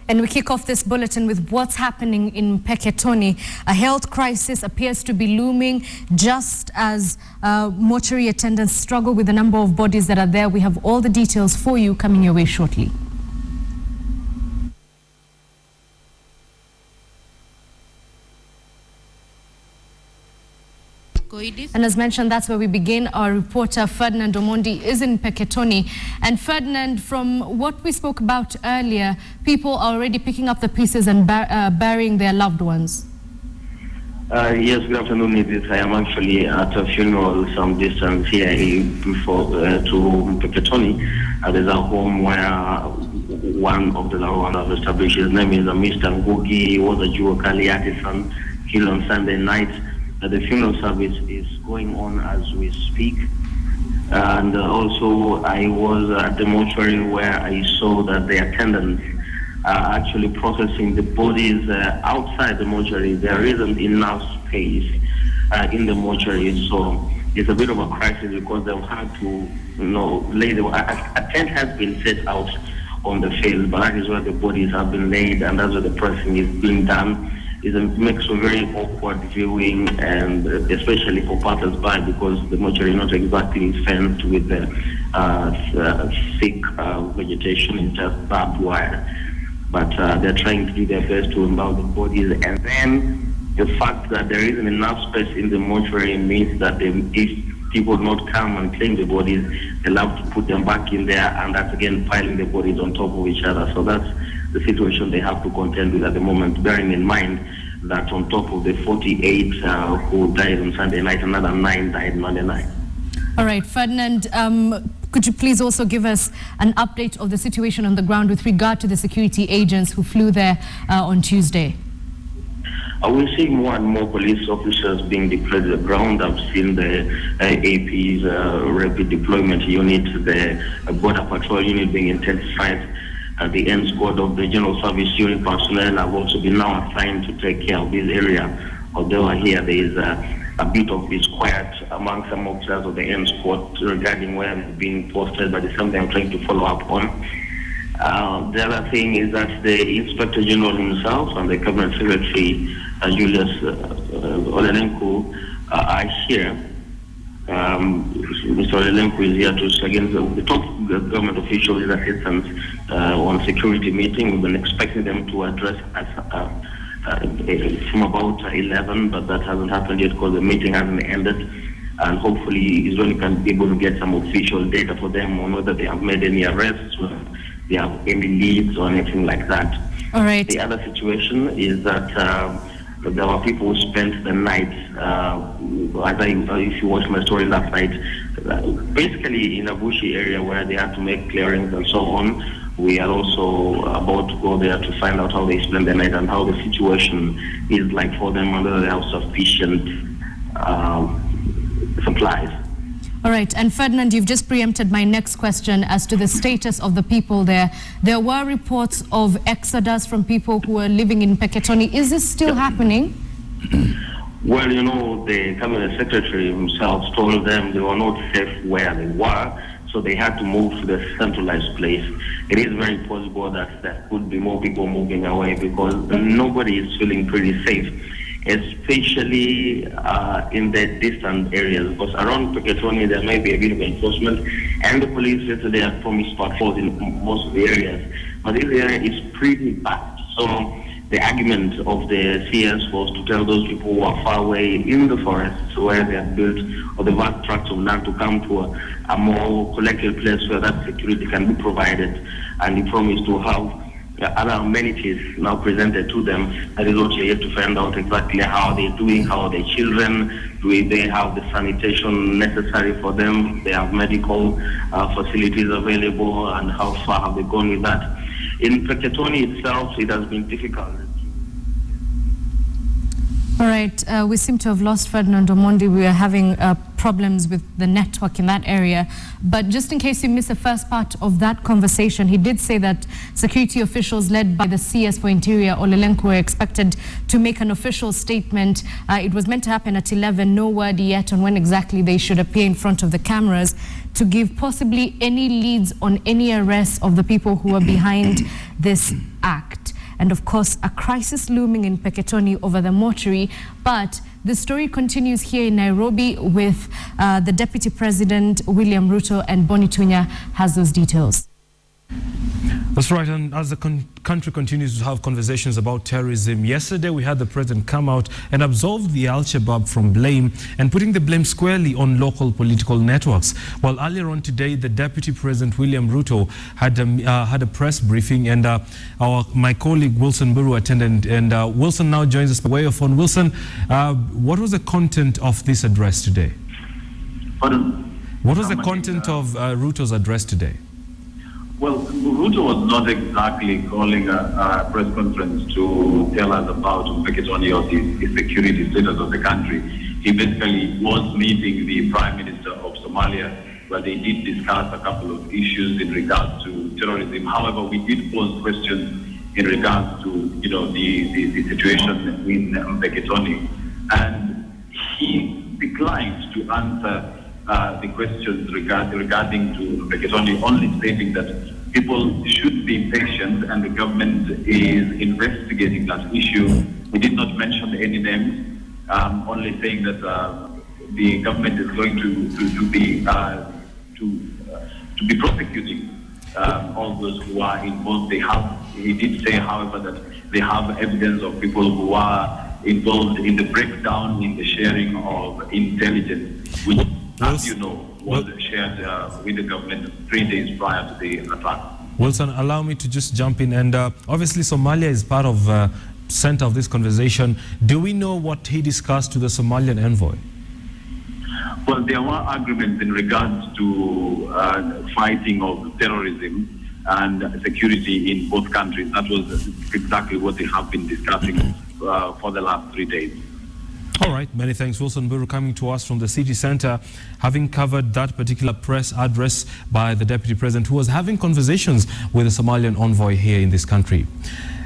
And we kick off this bulletin with what's happening in Mpeketoni. A health crisis appears to be looming just as mortuary attendants struggle with the number of bodies that are there. We have all the details for you coming your way shortly. And as mentioned, that's where we begin. Our reporter Ferdinand Omondi is in Mpeketoni. And Ferdinand, from what we spoke about earlier, people are already picking up the pieces and burying their loved ones. Yes, good afternoon, Edith. I am actually at a funeral some distance here before to Mpeketoni. There's a home where one of the Laruan have established. His name is Mr. Ngugi. He was a Juakali artisan killed on Sunday night. The funeral service is going on as we speak. And also I was at the mortuary where I saw that the attendants are actually processing the bodies outside the mortuary. There isn't enough space in the mortuary, so it's a bit of a crisis because they've had to, lay a tent has been set out on the field, but that is where the bodies have been laid, and that's where the pressing is being done. It makes for very awkward viewing, and especially for passers-by, because the mortuary is not exactly fenced with the thick vegetation. It's just barbed wire. But they're trying to do their best to unbound the bodies. And then the fact that there isn't enough space in the mortuary means that if people not come and claim the bodies, they'll have to put them back in there, and that's again piling the bodies on top of each other. So that's the situation they have to contend with at the moment, bearing in mind that on top of the 48 who died on Sunday night, another 9 died Monday night. All right, Ferdinand, could you please also give us an update of the situation on the ground with regard to the security agents who flew there on Tuesday? We're seeing more and more police officers being deployed to the ground. I've seen the AP's rapid deployment unit, the border patrol unit being intensified. The end squad of the general service unit personnel have also been now assigned to take care of this area. Although here there is a bit of disquiet among some officers of the end squad regarding where it's being posted, but it's something I'm trying to follow up on. The other thing is that the Inspector General himself and the Cabinet Secretary, Julius Olelenku, are here. Mr. Olelenku is here to, again, the top government official is assistance on security meeting. We've been expecting them to address us from about 11, but that hasn't happened yet because the meeting hasn't ended. And hopefully Israel can be able to get some official data for them on whether they have made any arrests, whether they have any leads or anything like that. All right. The other situation is that there were people who spent the night, if you watched my story last night, basically in a bushy area where they had to make clearings and so on. We are also about to go there to find out how they spend the night and how the situation is like for them, whether they have sufficient supplies. All right, and Ferdinand, you've just preempted my next question as to the status of the people there. There were reports of exodus from people who are living in Mpeketoni. Is this still happening? Well, the Cabinet Secretary himself told them they were not safe where they were, so they had to move to the centralized place. It is very possible that there could be more people moving away because nobody is feeling pretty safe, especially in the distant areas, because around Mpeketoni there may be a bit of enforcement, and the police yesterday have promised patrols in most of the areas, but this area is pretty bad. So the argument of the CS was to tell those people who are far away in the forests where they have built, or the vast tracts of land, to come to a more collected place where that security can be provided, and he promised to have other amenities now presented to them. That is what you're here to find out exactly how they're doing, how are their children, do they have the sanitation necessary for them, they have medical facilities available, and how far have they gone with that. In Mpeketoni itself, it has been difficult. All right, we seem to have lost Ferdinand Omondi. We are having problems with the network in that area. But just in case you missed the first part of that conversation, he did say that security officials led by the CS for Interior, Olelenku, were expected to make an official statement. It was meant to happen at 11, no word yet on when exactly they should appear in front of the cameras to give possibly any leads on any arrests of the people who are behind this act. and of course a crisis looming in Mpeketoni over the mortuary. But the story continues here in Nairobi with the Deputy President William Ruto, and Boni Tunya has those details. That's right, and as the country continues to have conversations about terrorism, yesterday we had the president come out and absolve the Al-Shabaab from blame and putting the blame squarely on local political networks. While earlier on today, the Deputy President William Ruto had a press briefing, and my colleague Wilson Buru attended, and Wilson now joins us by way of phone. Wilson, what was the content of this address today? Pardon? What was the content of Ruto's address today? Well, Ruto was not exactly calling a press conference to tell us about Mpeketoni or the security status of the country. He basically was meeting the Prime Minister of Somalia, where they did discuss a couple of issues in regards to terrorism. However, we did pose questions in regards to, the situation in Mpeketoni, and he declined to answer the questions regarding to Mpeketoni, only stating that people should be patient and the government is investigating that issue. We did not mention any names, only saying that the government is going to be prosecuting all those who are involved. He did say, however, that they have evidence of people who are involved in the breakdown in the sharing of intelligence, which, as you know, was shared with the government 3 days prior to the attack. Wilson, allow me to just jump in, and obviously Somalia is part of center of this conversation. Do we know what he discussed to the Somalian envoy? Well, there were agreements in regards to fighting of terrorism and security in both countries. That was exactly what they have been discussing for the last 3 days. All right, many thanks. Wilson Buru coming to us from the city center, having covered that particular press address by the Deputy President, who was having conversations with the Somalian envoy here in this country.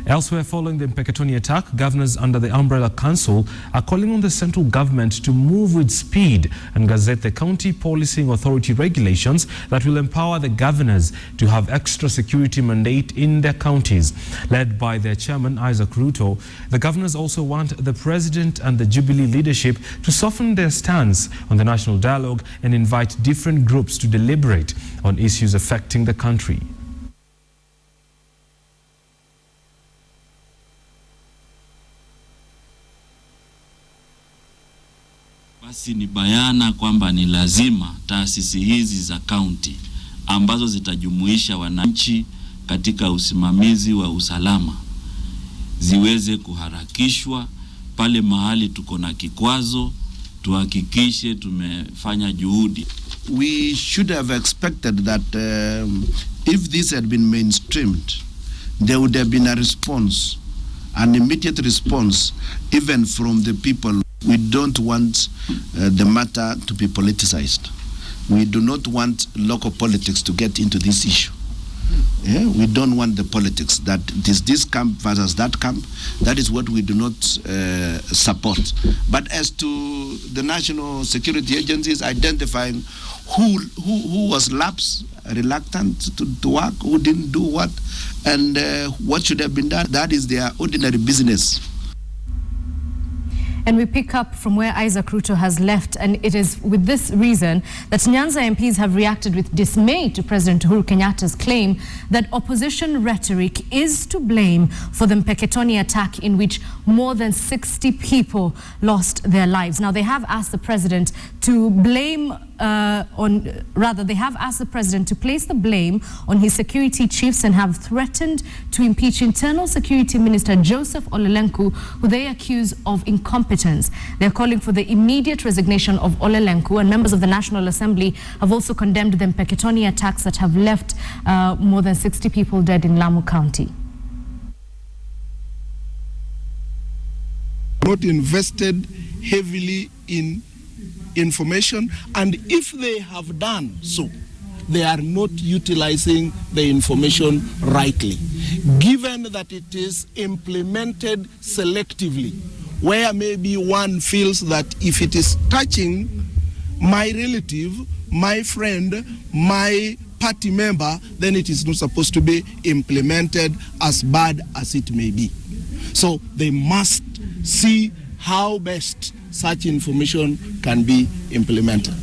Elsewhere, following the Mpeketoni attack, governors under the Umbrella Council are calling on the central government to move with speed and gazette the county policing authority regulations that will empower the governors to have extra security mandate in their counties. Led by their chairman, Isaac Ruto, the governors also want the president and the Jubilee leadership to soften their stance on the national dialogue and invite different groups to deliberate on issues affecting the country. Basi ni bayana kwamba ni lazima taasisi hizi za kaunti ambazo zitajumuisha wananchi katika usimamizi wa usalama ziweze kuharakishwa. Pale mahali tuko na kikwazo, tuhakikishe tumefanya juhudi. We should have expected that if this had been mainstreamed, there would have been a response, an immediate response, even from the people. We don't want the matter to be politicized. We do not want local politics to get into this issue. Yeah? We don't want the politics that this camp versus that camp. That is what we do not support. But as to the national security agencies identifying who was lapsed, reluctant to work, who didn't do what, and what should have been done, that is their ordinary business. And we pick up from where Isaac Ruto has left, and it is with this reason that Nyanza MPs have reacted with dismay to President Uhuru Kenyatta's claim that opposition rhetoric is to blame for the Mpeketoni attack, in which more than 60 people lost their lives. Now, they have asked the president to they have asked the president to place the blame on his security chiefs and have threatened to impeach Internal Security Minister Joseph Olelenku, who they accuse of incompetence. They're calling for the immediate resignation of Olelenku, and members of the National Assembly have also condemned the Mpeketoni attacks that have left more than 60 people dead in Lamu County. Not invested heavily in information, and if they have done so, they are not utilizing the information rightly, given that it is implemented selectively, where maybe one feels that if it is touching my relative, my friend, my party member, then it is not supposed to be implemented, as bad as it may be. So they must see how best such information can be implemented.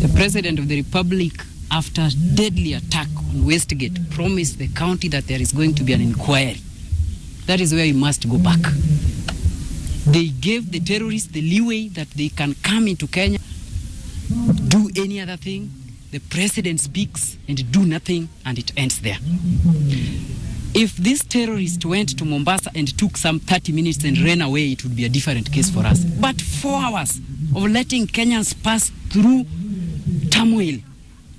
The President of the Republic, after deadly attack on Westgate, promised the county that there is going to be an inquiry. That is where we must go back. They gave the terrorists the leeway that they can come into Kenya, do any other thing. The President speaks and do nothing, and it ends there. If this terrorist went to Mombasa and took some 30 minutes and ran away, it would be a different case for us. But 4 hours of letting Kenyans pass through turmoil,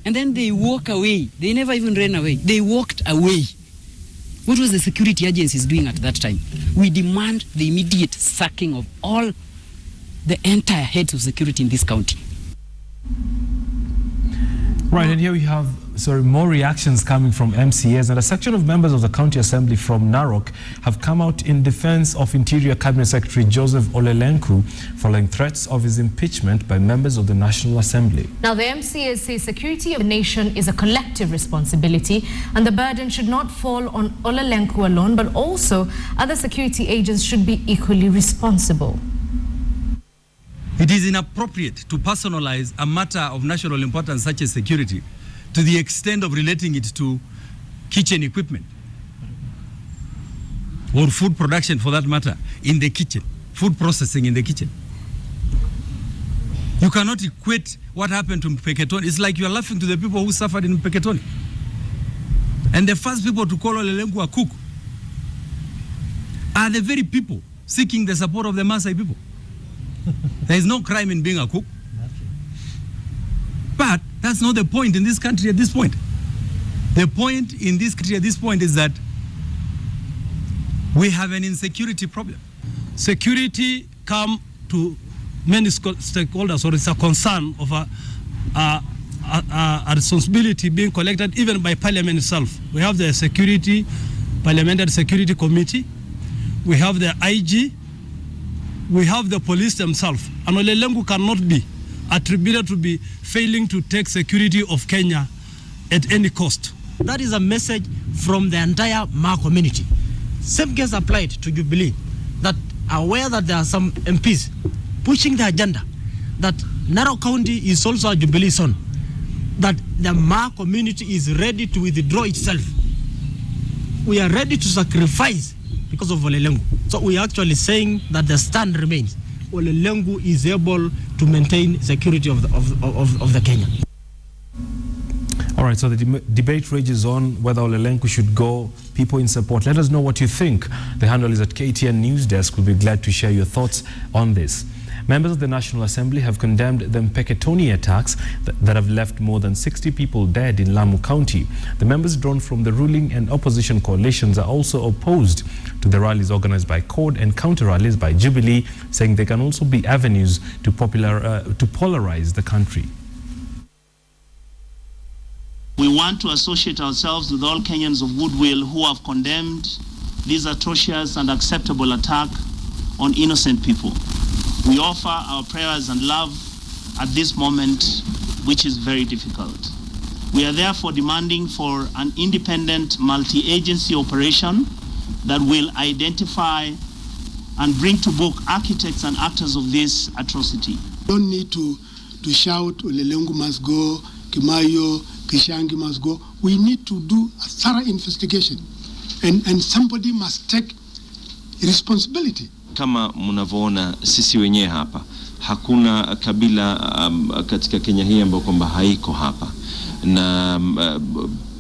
and then they walk away. They never even ran away. They walked away. What was the security agencies doing at that time? We demand the immediate sacking of all the entire heads of security in this county. Right, and here we have more reactions coming from MCAs, and a section of members of the County Assembly from Narok have come out in defense of Interior Cabinet Secretary Joseph Ole Lenku following threats of his impeachment by members of the National Assembly. Now, the MCAs say security of the nation is a collective responsibility, and the burden should not fall on Ole Lenku alone, but also other security agents should be equally responsible. It is inappropriate to personalize a matter of national importance such as security to the extent of relating it to kitchen equipment or food production, for that matter, in the kitchen, food processing in the kitchen. You cannot equate what happened to Mpeketoni. It's like you are laughing to the people who suffered in Mpeketoni. And the first people to call Ole Lenku a cook are the very people seeking the support of the Maasai people. There is no crime in being a cook. But that's not the point in this country at this point. The point in this country at this point is that we have an insecurity problem. Security come to many stakeholders, or it's a concern of a responsibility being collected even by Parliament itself. We have the Parliamentary Security Committee, we have the IG, we have the police themselves, and Ole Lenku cannot be attributed to be failing to take security of Kenya at any cost. That is a message from the entire Maa community. Same case applied to Jubilee, that aware that there are some MPs pushing the agenda that Narok County is also a Jubilee zone, that the Maa community is ready to withdraw itself. We are ready to sacrifice because of Ole Lenku. So we are actually saying that the stand remains. Ole Lenku is able to maintain security of the Kenya. All right, so the debate rages on whether Ole Lenku should go. People in support, let us know what you think. The handle is at KTN Newsdesk. We'll be glad to share your thoughts on this. Members of the National Assembly have condemned the Mpeketoni attacks that have left more than 60 people dead in Lamu County. The members drawn from the ruling and opposition coalitions are also opposed to the rallies organized by CORD and counter-rallies by Jubilee, saying they can also be avenues to polarize the country. We want to associate ourselves with all Kenyans of goodwill who have condemned this atrocious and unacceptable attack on innocent people. We offer our prayers and love at this moment, which is very difficult. We are therefore demanding for an independent multi-agency operation that will identify and bring to book architects and actors of this atrocity. Don't need to shout, Ole Lenku must go, Kimayo, Kishangi must go. We need to do a thorough investigation, and somebody must take responsibility. Kama mnavyoona sisi wenyewe hapa, hakuna kabila katika Kenya hii ambayo kwamba haiko hapa, na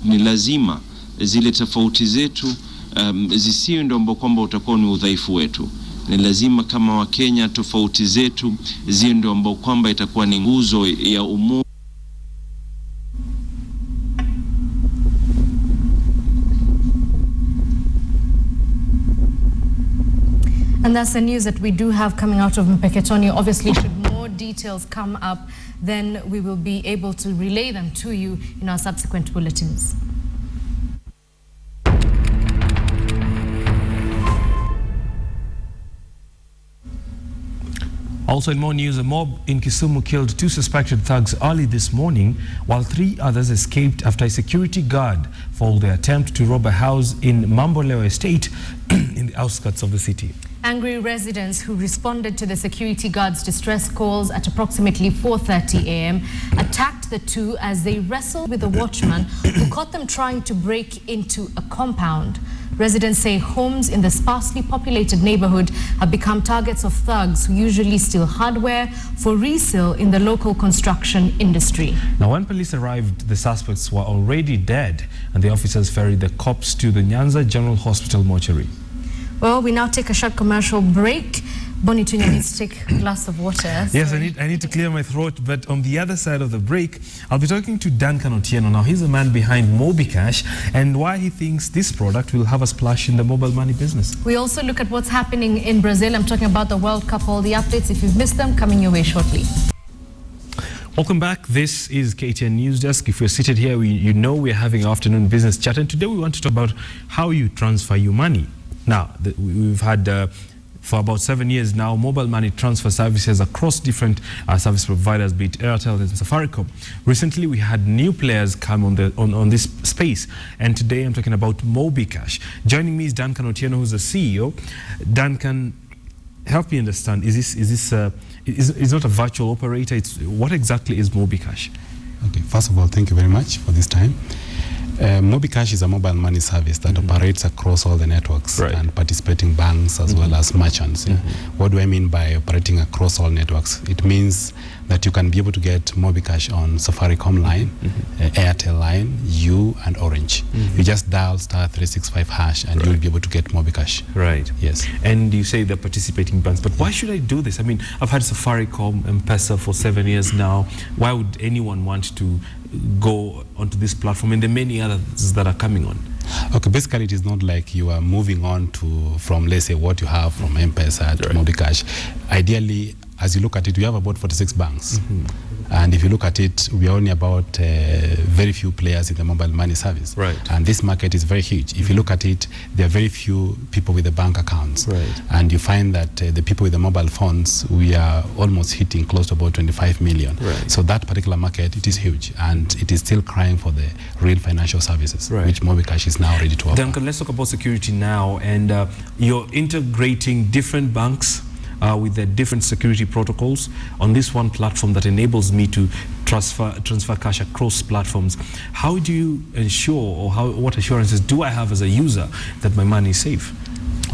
ni lazima zile tofauti zetu zisiwe ndio ambao kwamba utakuwa ni udhaifu wetu. Ni lazima kama wa Kenya tofauti zetu ziwe ndio ambao kwamba itakuwa ni nguzo ya umoja. And that's the news that we do have coming out of Mpeketoni. Obviously, should more details come up, then we will be able to relay them to you in our subsequent bulletins. Also in more news, a mob in Kisumu killed 2 suspected thugs early this morning, while 3 others escaped after a security guard foiled their attempt to rob a house in Mamboleo Estate in the outskirts of the city. Angry residents who responded to the security guard's distress calls at approximately 4:30 a.m. attacked the 2 as they wrestled with a watchman who caught them trying to break into a compound. Residents say homes in the sparsely populated neighborhood have become targets of thugs who usually steal hardware for resale in the local construction industry. Now, when police arrived, the suspects were already dead, and the officers ferried the corpse to the Nyanza General Hospital mortuary. Well, we now take a short commercial break. Bonnie Tunya needs to take a glass of water. Yes, I need to clear my throat, but on the other side of the break, I'll be talking to Duncan Otieno. Now, he's the man behind MobiCash and why he thinks this product will have a splash in the mobile money business. We also look at what's happening in Brazil. I'm talking about the World Cup, all the updates. If you've missed them, coming your way shortly. Welcome back. This is KTN Newsdesk. If you're seated here, you know we're having afternoon business chat, and today we want to talk about how you transfer your money. Now, we've had for about 7 years now mobile money transfer services across different service providers, be it Airtel and Safaricom. Recently, we had new players come on this space, and today I'm talking about MobiCash. Joining me is Duncan Otieno, who's the CEO. Duncan, help me understand. Is not a virtual operator? What exactly is MobiCash? Okay. First of all, thank you very much for this time. MobiCash is a mobile money service that operates across all the networks and participating banks as well as merchants. What do I mean by operating across all networks? It means that you can be able to get MobiCash on Safaricom line, Airtel line, U and Orange. You just dial *365# and you'll be able to get MobiCash. Right. Yes. And you say the participating banks, but why should I do this? I mean, I've had Safaricom, M-Pesa for 7 years now. Why would anyone want to go onto this platform and the many others that are coming on? Okay, basically it is not like you are moving on from let's say what you have from M-Pesa to MobiCash. Ideally, as you look at it, we have about 46 banks. And if you look at it, we are only about very few players in the mobile money service. Right. And this market is very huge. If you look at it, there are very few people with the bank accounts. Right. And you find that the people with the mobile phones, we are almost hitting close to about 25 million. Right. So that particular market, it is huge. And it is still crying for the real financial services, which MobiCash is now ready to offer. Duncan, let's talk about security now. And you're integrating different banks with the different security protocols on this one platform that enables me to transfer cash across platforms. How do you ensure, or what assurances do I have as a user that my money is safe?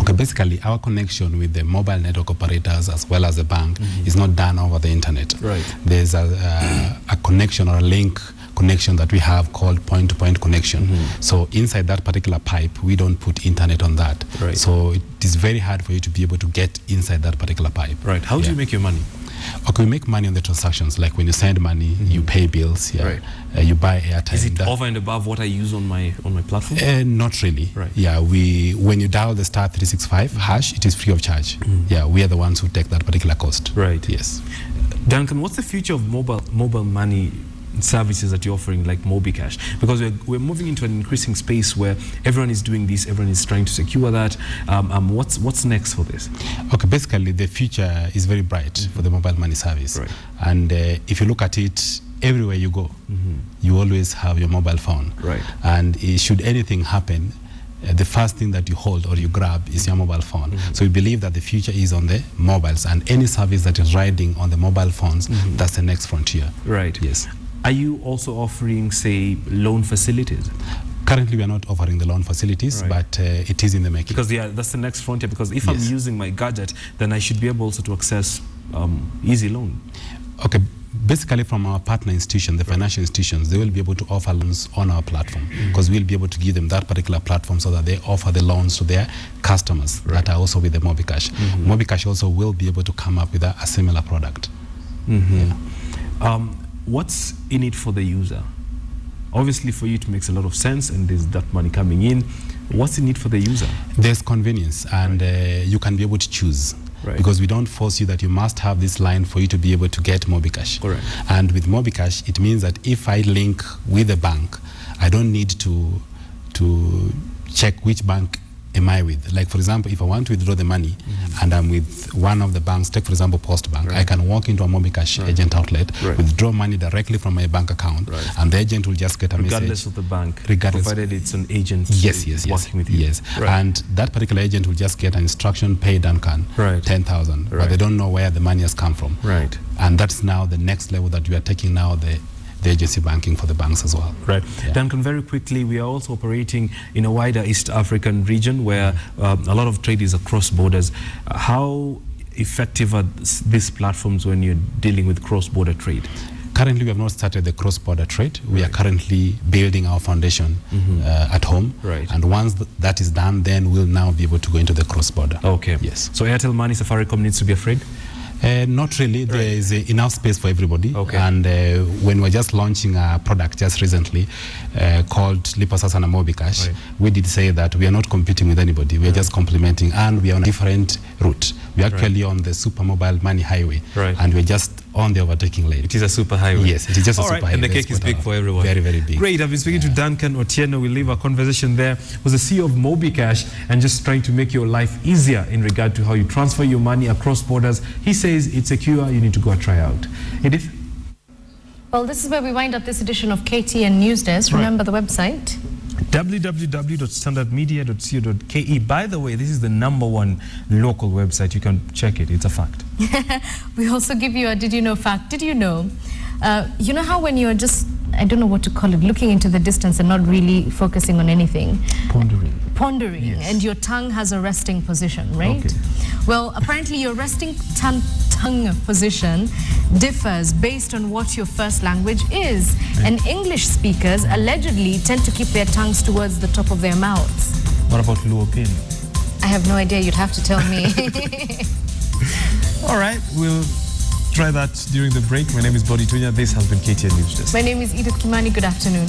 Okay, basically our connection with the mobile network operators as well as the bank is not done over the internet. Right. There's a connection or a link connection that we have called point-to-point connection. So inside that particular pipe, we don't put internet on that. Right. So it is very hard for you to be able to get inside that particular pipe. Right. How do you make your money? Okay, we make money on the transactions. Like when you send money, you pay bills. Yeah. Right. You buy airtime. Is it over and above what I use on my platform? Not really. Right. Yeah. When you dial the *365#, it is free of charge. Yeah. We are the ones who take that particular cost. Right. Yes. Duncan, what's the future of mobile money services that you're offering, like MobiCash? Because we're moving into an increasing space where everyone is doing this, everyone is trying to secure that. What's next for this? Okay, basically the future is very bright for the mobile money service. Right. And if you look at it, everywhere you go, you always have your mobile phone. Right. And should anything happen, the first thing that you hold or you grab is your mobile phone. So we believe that the future is on the mobiles, and any service that is riding on the mobile phones, that's the next frontier. Right. Yes. Are you also offering, say, loan facilities? Currently, we are not offering the loan facilities, but it is in the making. Because that's the next frontier. Because if I'm using my gadget, then I should be able also to access easy loan. Okay. Basically, from our partner institution, the financial institutions, they will be able to offer loans on our platform, because we'll be able to give them that particular platform so that they offer the loans to their customers that are also with the MobiCash. MobiCash also will be able to come up with a similar product. What's in it for the user? Obviously, for you it makes a lot of sense, and there's that money coming in. What's in it for the user? There's convenience, and you can be able to choose. Right. Because we don't force you that you must have this line for you to be able to get MobiCash. Correct. And with MobiCash, it means that if I link with a bank, I don't need to check which bank am I with? Like, for example, if I want to withdraw the money and I'm with one of the banks, take for example Post Bank, I can walk into a MobiCash agent outlet, withdraw money directly from my bank account, and the agent will just get a regardless message. of the bank, regardless, provided it's an agent working with you. Yes, and that particular agent will just get an instruction, pay Duncan 10,000, but they don't know where the money has come from. And that's now the next level that we are taking now, the agency banking for the banks as well. Duncan, very quickly, we are also operating in a wider East African region where a lot of trade is across borders. How effective are these platforms when you're dealing with cross-border trade? Currently, we have not started the cross-border trade. We are currently building our foundation at home. And once that is done, then we'll now be able to go into the cross-border. Okay. Yes. So Airtel Money, Safaricom needs to be afraid? Not really. There is enough space for everybody. And when we're just launching a product just recently called Lipa Sasa na MobiCash, we did say that we are not competing with anybody. We are just complementing, and we are on a different route. We are actually on the super mobile money highway, and we're just on the overtaking lane. It is a super highway. Yes, it is just a super highway. And the cake is big for everyone. Very, very big. Great. I've been speaking to Duncan Otieno. We'll leave our conversation there. Was the CEO of MobiCash and just trying to make your life easier in regard to how you transfer your money across borders. He says it's secure. You need to go and try out. Edith? Well, this is where we wind up this edition of KTN Newsdesk. Remember the website? www.standardmedia.co.ke. By the way, this is the #1 local website. You can check it. It's a fact. We also give you a did you know fact. Did you know? You know how when you're just, I don't know what to call it, looking into the distance and not really focusing on anything? Pondering. Yes. And your tongue has a resting position, right? Okay. Well, apparently your resting tongue position differs based on what your first language is. And English speakers allegedly tend to keep their tongues towards the top of their mouths. What about Luokin? I have no idea. You'd have to tell me. All right, we'll try that during the break. My name is Boditunya. This has been KTN Newsdesk. My name is Edith Kimani. Good afternoon.